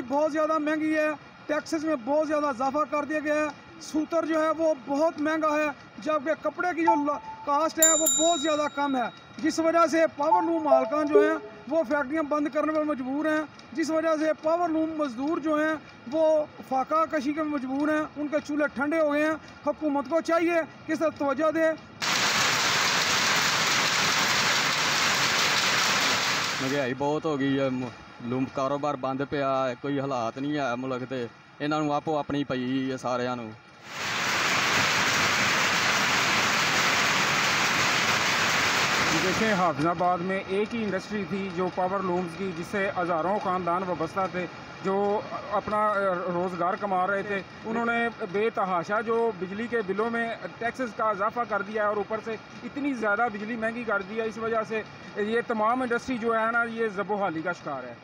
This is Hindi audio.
बहुत ज़्यादा महंगी है, टैक्सेस में बहुत ज़्यादा इजाफा कर दिया गया है, सूतर जो है वो बहुत महंगा है, जबकि कपड़े की जो कास्ट है वो बहुत ज़्यादा कम है, जिस वजह से पावर लूम मालकान जो हैं वो फैक्ट्रियाँ बंद करने पर मजबूर हैं, जिस वजह से पावर लूम मजदूर जो हैं वो फाका कशी के मजबूर हैं, उनके चूल्हे ठंडे हो गए हैं। हुकूमत को चाहिए कि इस तरफ तवज्जो दे। महंगाई बहुत हो गई है, लूम कारोबार बंद पिया, कोई हालात नहीं है मुल्क ते, इन्हां नूं आपो अपनी पई है सारियां नूं। देखें, हाफिजाबाद में एक ही इंडस्ट्री थी जो पावर लूम्स की, जिससे हज़ारों ख़ानदान वाबस्ता थे जो अपना रोज़गार कमा रहे थे। उन्होंने बेतहाशा जो बिजली के बिलों में टैक्सेस का इजाफा कर दिया है और ऊपर से इतनी ज़्यादा बिजली महंगी कर दी है, इस वजह से ये तमाम इंडस्ट्री जो है ना, ये ज़बोहाली का शिकार है।